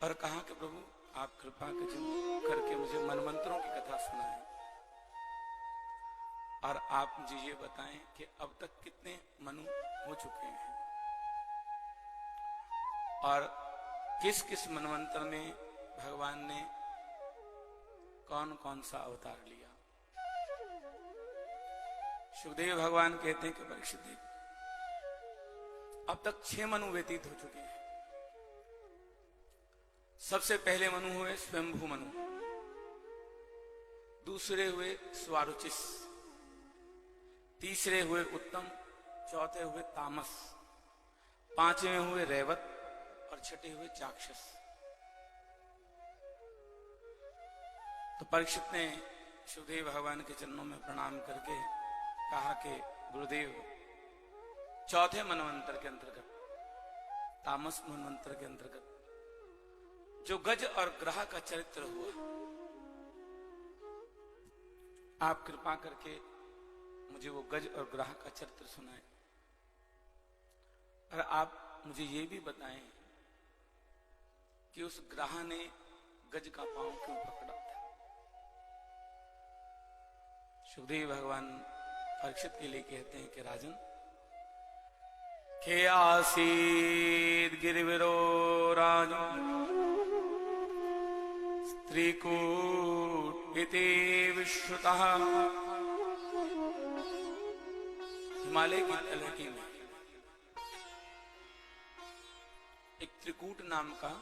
और कहा कि प्रभु आप कृपा करके मुझे मनमंत्रों की कथा सुनाएं और आप मुझे ये बताएं कि अब तक कितने मनु हो चुके हैं और किस किस मनमंत्र में भगवान ने कौन कौन सा अवतार लिया। सुखदेव भगवान कहते हैं कि परीक्षित देव, अब तक 6 मनु व्यतीत हो चुके हैं। सबसे पहले मनु हुए स्वयंभू मनु, दूसरे हुए स्वारुचिस, तीसरे हुए उत्तम, चौथे हुए तामस, पांचवें हुए रेवत और छठे हुए चाक्षस। तो परीक्षित ने सुखदेव भगवान के चरणों में प्रणाम करके कहा कि गुरुदेव, चौथे मनवंतर के अंतर्गत, तामस मनवंतर के अंतर्गत जो गज और ग्रह का चरित्र हुआ, आप कृपा करके मुझे वो गज और ग्रह का चरित्र सुनाएं और आप मुझे ये भी बताएं कि उस ग्रह ने गज का पांव क्यों पकड़ा था। सुखदेव भगवान परीक्षित के लिए कहते हैं कि राजन, के आसीद गिरिविरो राजन त्रिकूट इति विश्रुतः। हिमालय की तलहटी में एक त्रिकूट नाम का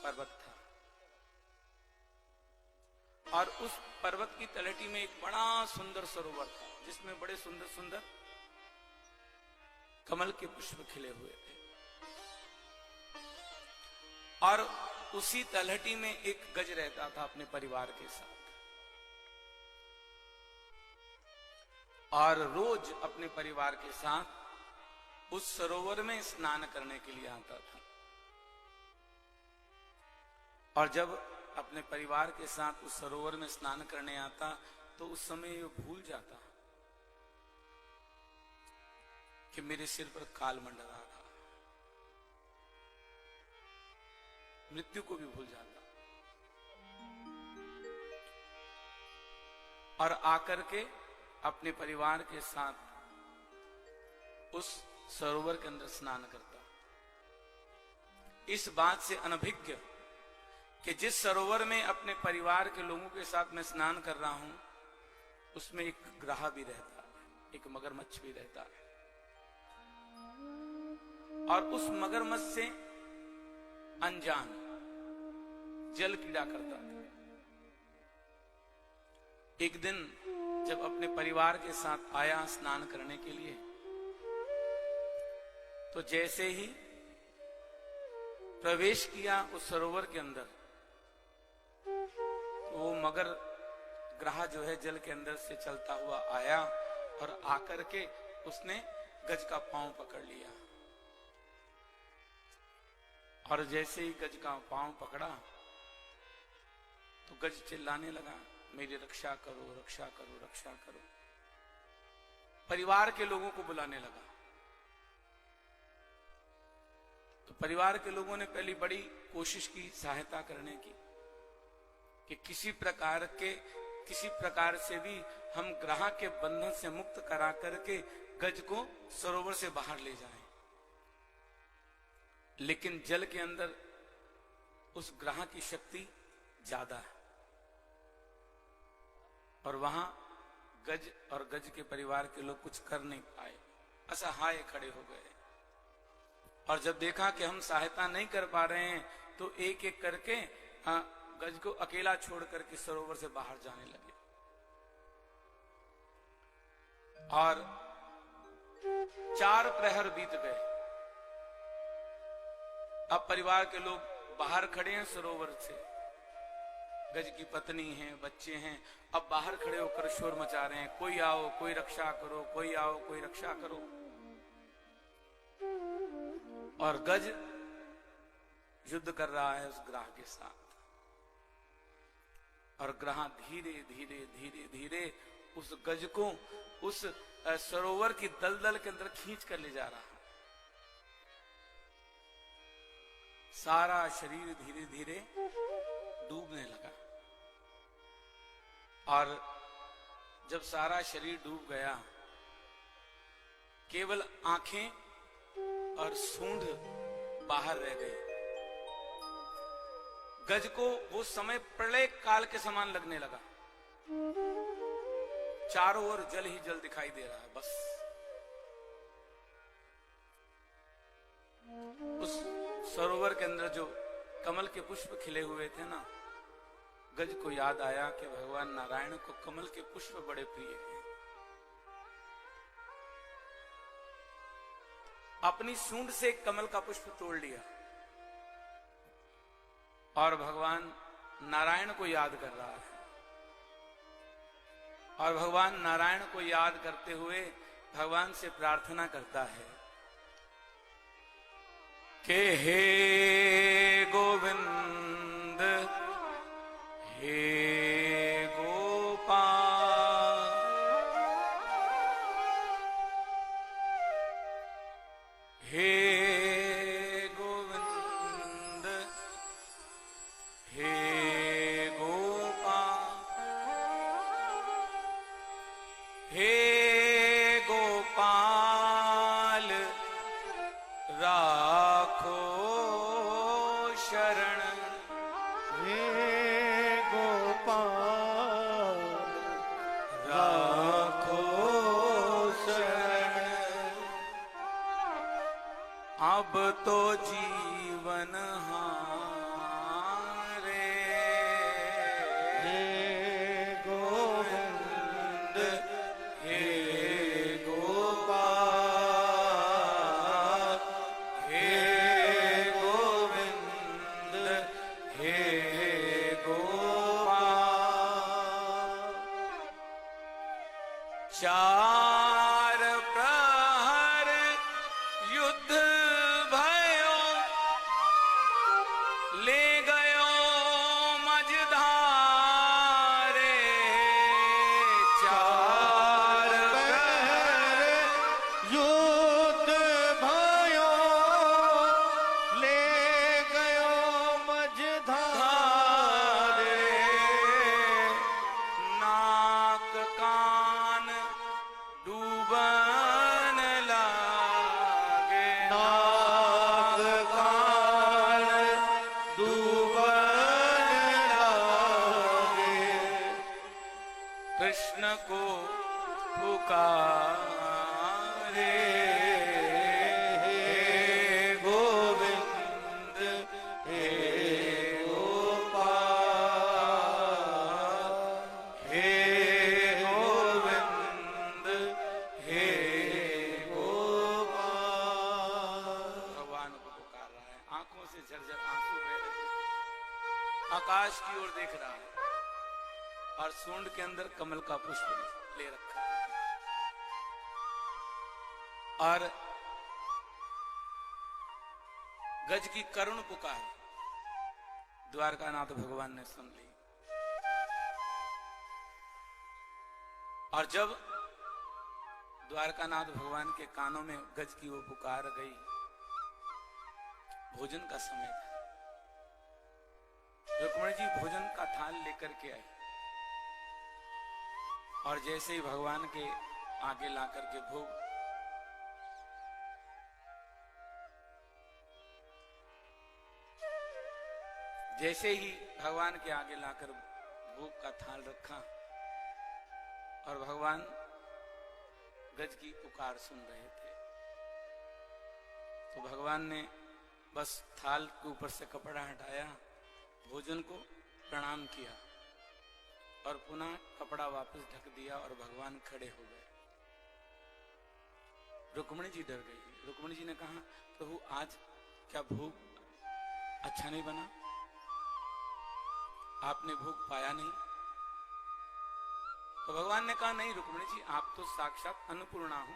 पर्वत था और उस पर्वत की तलहटी में एक बड़ा सुंदर सरोवर था जिसमें बड़े सुंदर सुंदर कमल के पुष्प खिले हुए थे और उसी तलहटी में एक गज रहता था अपने परिवार के साथ और रोज अपने परिवार के साथ उस सरोवर में स्नान करने के लिए आता था। और जब अपने परिवार के साथ उस सरोवर में स्नान करने आता तो उस समय वो भूल जाता कि मेरे सिर पर काल मंडरा रहा, मृत्यु को भी भूल जाता और आकर के अपने परिवार के साथ उस सरोवर के अंदर स्नान करता, इस बात से अनभिज्ञ कि जिस सरोवर में अपने परिवार के लोगों के साथ मैं स्नान कर रहा हूं उसमें एक ग्रह भी रहता है, एक मगरमच्छ भी रहता है और उस मगरमच्छ से अनजान जल कीड़ा करता था। एक दिन जब अपने परिवार के साथ आया स्नान करने के लिए तो जैसे ही प्रवेश किया उस सरोवर के अंदर तो वो मगर ग्रह जो है जल के अंदर से चलता हुआ आया और आकर के उसने गज का पांव पकड़ लिया और जैसे ही गज का पांव पकड़ा तो गज चिल्लाने लगा, मेरी रक्षा करो, रक्षा करो, रक्षा करो। परिवार के लोगों को बुलाने लगा तो परिवार के लोगों ने पहले बड़ी कोशिश की सहायता करने की कि किसी प्रकार से भी हम ग्रह के बंधन से मुक्त करा करके गज को सरोवर से बाहर ले जाएं। लेकिन जल के अंदर उस ग्रह की शक्ति ज्यादा है और वहां गज और गज के परिवार के लोग कुछ कर नहीं पाए, असहाय खड़े हो गए और जब देखा कि हम सहायता नहीं कर पा रहे हैं तो एक एक करके गज को अकेला छोड़ करके सरोवर से बाहर जाने लगे और 4 प्रहर बीत गए। अब परिवार के लोग बाहर खड़े हैं सरोवर से, गज की पत्नी है, बच्चे हैं, अब बाहर खड़े होकर शोर मचा रहे हैं, कोई आओ, कोई रक्षा करो, कोई आओ, कोई रक्षा करो। और गज युद्ध कर रहा है उस ग्रह के साथ और ग्रह धीरे धीरे धीरे धीरे उस गज को उस सरोवर की दलदल के अंदर खींच कर ले जा रहा है। सारा शरीर धीरे धीरे डूबने लगा। और जब सारा शरीर डूब गया, केवल आंखें और सूंड बाहर रह गई। गज को वो समय प्रलय काल के समान लगने लगा। चारों ओर जल ही जल दिखाई दे रहा है। बस उस सरोवर के अंदर जो कमल के पुष्प खिले हुए थे ना, गज को याद आया कि भगवान नारायण को कमल के पुष्प बड़े प्रिय हैं। अपनी सूंड से कमल का पुष्प तोड़ लिया और भगवान नारायण को याद कर रहा है। और भगवान नारायण को याद करते हुए भगवान से प्रार्थना करता है कि हे गोविंद, हे गोपाल, हे गोविंद, हे गोपाल, हे गोपाल राखो शरण, हे गोपाल राखो शरण। अब तो जीवन हारे, हे गोविंद, हे गोपाल, हे गोविंद, हे गोपाल। चार प्रहर युद्ध भयो, ले गयो मझधारे। चार प्रहर युद्ध भयो, ले गयो मझधारे। नाक कान डूबन लागे, नाग कान डूबन लागे। कृष्ण को पुकारे, हे गोविंद, हे गोपाल, हे गोविंद, हे गोपाल। भगवान को पुकार रहा है। आंखों से झरझर आंसू बह रहे हैं। आकाश की ओर देख रहा है और सूंड के अंदर कमल का पुष्प ले रखा है। और गज की करुण पुकार द्वारकानाथ भगवान ने सुन ली। और जब द्वारकानाथ भगवान के कानों में गज की वो पुकार गई, भोजन का समय था। रुक्मणी जी भोजन का थाल लेकर के आई और जैसे ही भगवान के आगे ला करके भोग, जैसे ही भगवान के आगे लाकर भोग का थाल रखा और भगवान गज की पुकार सुन रहे थे, तो भगवान ने बस थाल के ऊपर से कपड़ा हटाया, भोजन को प्रणाम किया और पुनः कपड़ा वापस ढक दिया और भगवान खड़े हो गए। रुक्मणी जी डर गई। रुक्मणी जी ने कहा, प्रभु आज क्या भोग अच्छा नहीं बना? आपने भोग पाया नहीं? तो भगवान ने कहा, नहीं रुक्मणी जी, आप तो साक्षात अन्नपूर्णा हो।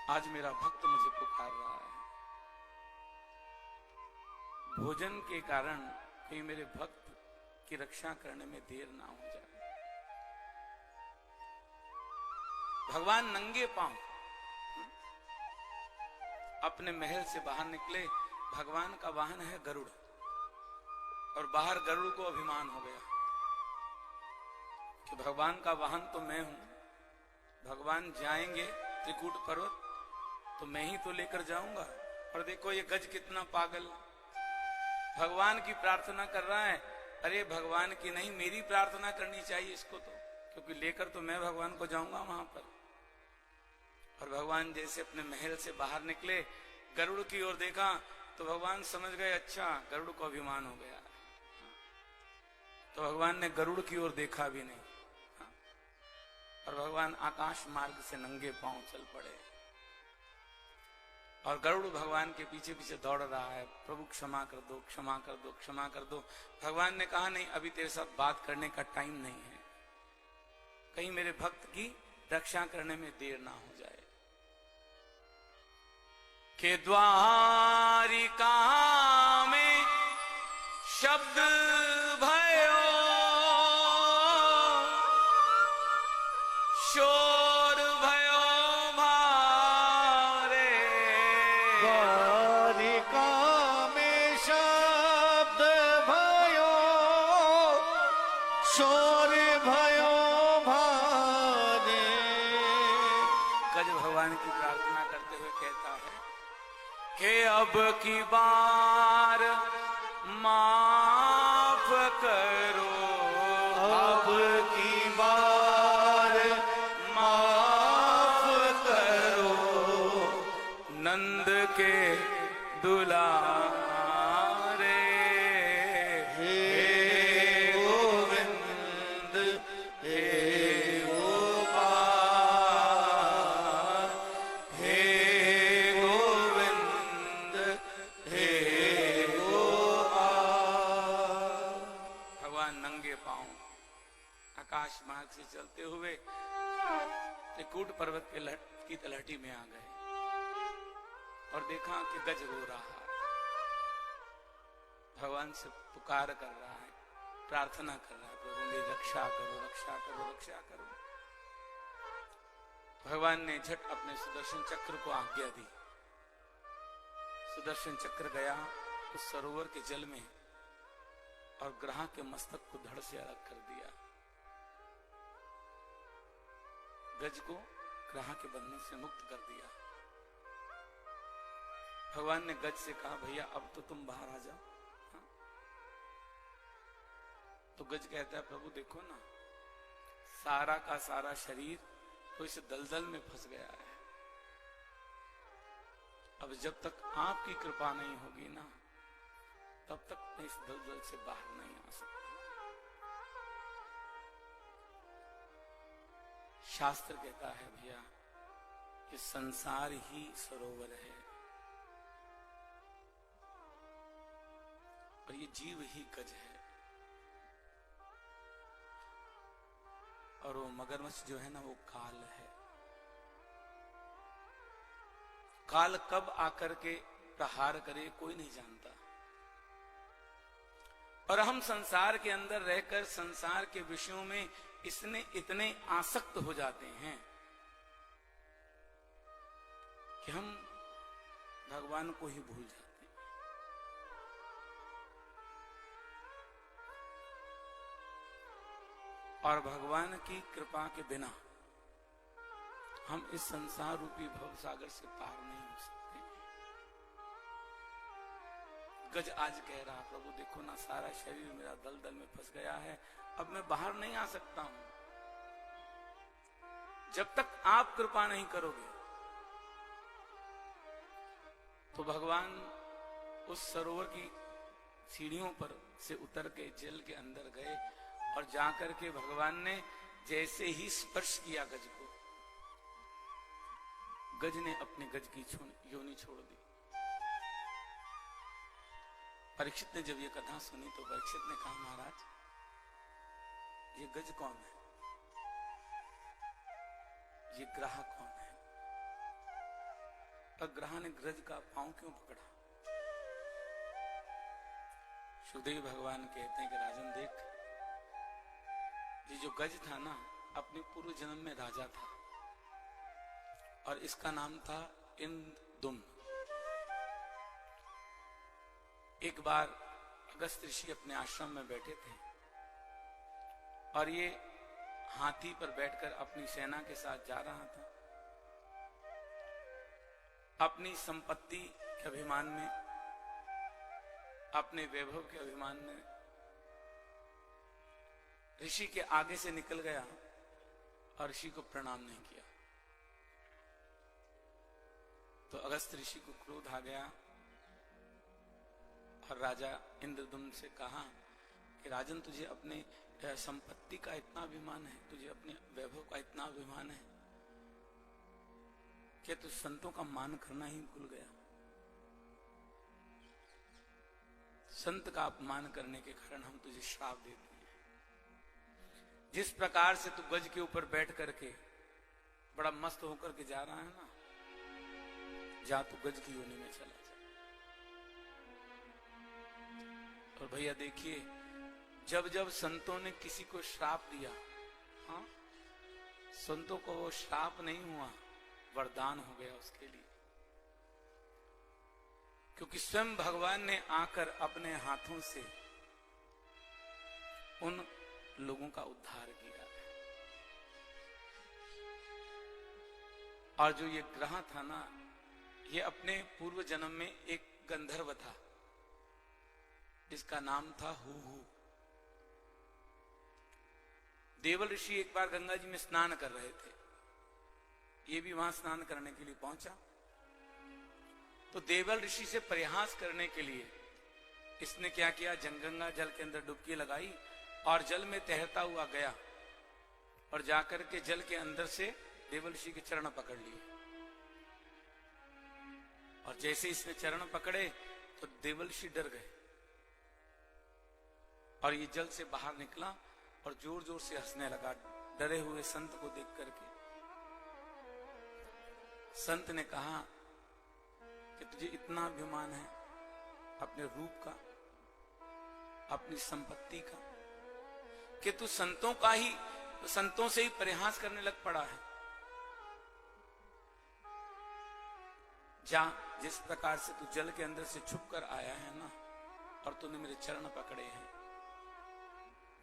आज मेरा भक्त मुझे पुकार रहा है। भोजन के कारण कहीं मेरे भक्त की रक्षा करने में देर ना हो जाए। भगवान नंगे पांव अपने महल से बाहर निकले भगवान का वाहन है गरुड़, और बाहर गरुड़ को अभिमान हो गया कि भगवान का वाहन तो मैं हूं, भगवान जाएंगे त्रिकूट पर्वत तो मैं ही तो लेकर जाऊंगा। और देखो ये गज कितना पागल, भगवान की प्रार्थना कर रहा है। अरे भगवान की नहीं, मेरी प्रार्थना करनी चाहिए इसको तो, क्योंकि लेकर तो मैं भगवान को जाऊंगा वहां पर। और भगवान जैसे अपने महल से बाहर निकले, गरुड़ की ओर देखा तो भगवान समझ गए अच्छा गरुड़ को अभिमान हो गया। तो भगवान ने गरुड़ की ओर देखा भी नहीं, और भगवान आकाश मार्ग से नंगे पांव चल पड़े। और गरुड़ भगवान के पीछे पीछे दौड़ रहा है, प्रभु क्षमा कर दो, क्षमा कर दो, क्षमा कर दो। भगवान ने कहा नहीं, अभी तेरे साथ बात करने का टाइम नहीं है, कहीं मेरे भक्त की रक्षा करने में देर ना हो जाए। के द्वारिका में शब्द भयो, शोर भयो भारे। द्वारिका में शब्द भयो, शोर भयो भारे। गज भगवान की प्रार्थना करते हुए कहता है कि अब की बार माफ करो, अब की बार माफ करो। नंद के दुलारे। हे गोविंद हे गोपाल, हे गोविंद हे गोपाल। भगवान नंगे पांव आकाश मार्ग से चलते हुए त्रिकूट पर्वत के की तलहटी में आ गए, और देखा कि गज रो रहा है, भगवान से पुकार कर रहा है, प्रार्थना कर रहा है, प्रभु मेरी रक्षा करो, रक्षा करो, रक्षा करो। भगवान ने झट अपने सुदर्शन चक्र को आज्ञा दी। सुदर्शन चक्र गया उस सरोवर के जल में, और ग्रह के मस्तक को धड़ से अलग कर दिया। गज को ग्रह के बंधन से मुक्त कर दिया। भगवान ने गज से कहा भैया अब तो तुम बाहर आ जाओ। हाँ? तो गज कहता है प्रभु देखो ना, सारा का सारा शरीर तो इस दलदल में फंस गया है, अब जब तक आपकी कृपा नहीं होगी ना तब तक मैं इस दलदल से बाहर नहीं आ सकता। शास्त्र कहता है भैया कि संसार ही सरोवर है, और ये जीव ही गज है। और वो मगरमच्छ जो है ना वो काल है। काल कब आकर के प्रहार करे कोई नहीं जानता, और हम संसार के अंदर रहकर संसार के विषयों में इतने आसक्त हो जाते हैं कि हम भगवान को ही भूल जाते हैं। और भगवान की कृपा के बिना हम इस संसार रूपी भव सागर से पार नहीं हो सकते। गज आज कह रहा प्रभु देखो ना, सारा शरीर मेरा दलदल में फंस गया है, अब मैं बाहर नहीं आ सकता हूं। जब तक आप कृपा नहीं करोगे। तो भगवान उस सरोवर की सीढ़ियों पर से उतर के जल के अंदर गए, और जाकर के भगवान ने जैसे ही स्पर्श किया गज को, गज ने अपने गज की योनि छोड़ दी। परीक्षित ने जब ये कथा सुनी तो परीक्षित ने कहा महाराज ये गज कौन है, ये ग्रह कौन है? और ग्रह ने गज का पांव क्यों पकड़ा? सुखदेव भगवान कहते हैं कि राजन देख, ये जो गज था ना अपने पूर्व जन्म में राजा था, और इसका नाम था इंद्रदुम्न। एक बार अगस्त ऋषि अपने आश्रम में बैठे थे और ये हाथी पर बैठकर अपनी सेना के साथ जा रहा था। अपनी संपत्ति के अभिमान में, अपने वैभव के अभिमान में ऋषि के आगे से निकल गया और ऋषि को प्रणाम नहीं किया। तो अगस्त ऋषि को क्रोध आ गया और राजा इंद्रदुम्न से कहा कि राजन, तुझे अपने संपत्ति का इतना अभिमान है, तुझे अपने वैभव का इतना अभिमान है कि तू संतों का मान करना ही भूल गया। संत का अपमान करने के कारण हम तुझे श्राप देते हैं। जिस प्रकार से तू गज के ऊपर बैठ करके बड़ा मस्त होकर के जा रहा है ना, जा तू गज की योनि में चला जा। और भैया देखिए, जब जब संतों ने किसी को श्राप दिया, हाँ, संतों को वो श्राप नहीं हुआ, वरदान हो गया उसके लिए। क्योंकि स्वयं भगवान ने आकर अपने हाथों से उन लोगों का उद्धार किया। और जो ये ग्रह था ना, ये अपने पूर्व जन्म में एक गंधर्व था, जिसका नाम था हूहू। देवल ऋषि एक बार गंगा जी में स्नान कर रहे थे, ये भी वहां स्नान करने के लिए पहुंचा। तो देवल ऋषि से परिहास करने के लिए इसने क्या किया, गंगा जल के अंदर डुबकी लगाई और जल में तैरता हुआ गया और जाकर के जल के अंदर से देवल ऋषि के चरण पकड़ लिए। और जैसे इसने चरण पकड़े तो देवल ऋषि डर गए और ये जल से बाहर निकला और जोर जोर से हंसने लगा, डरे हुए संत को देख करके। संत ने कहा कि तुझे इतना अभिमान है अपने रूप का, अपनी संपत्ति का, कि तू संतों से ही परिहास करने लग पड़ा है। जा, जिस प्रकार से तू जल के अंदर से छुप कर आया है ना, और तूने मेरे चरण पकड़े हैं,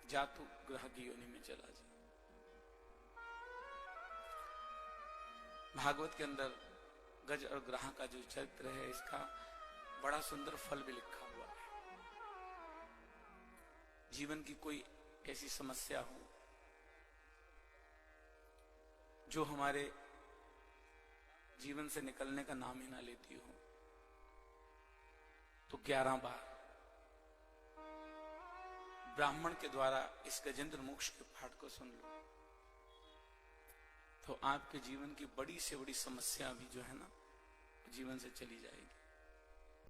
जा तू ग्रह की योनि में चला जा। भागवत के अंदर गज और ग्रह का जो चरित्र है, इसका बड़ा सुंदर फल भी लिखा हुआ है। जीवन की कोई ऐसी समस्या हो जो हमारे जीवन से निकलने का नाम ही ना लेती हो, तो 11 बार ब्राह्मण के द्वारा इस गजेंद्र मोक्ष के पाठ को सुन लो, तो आपके जीवन की बड़ी से बड़ी समस्या भी जो है ना, जीवन से चली जाएगी।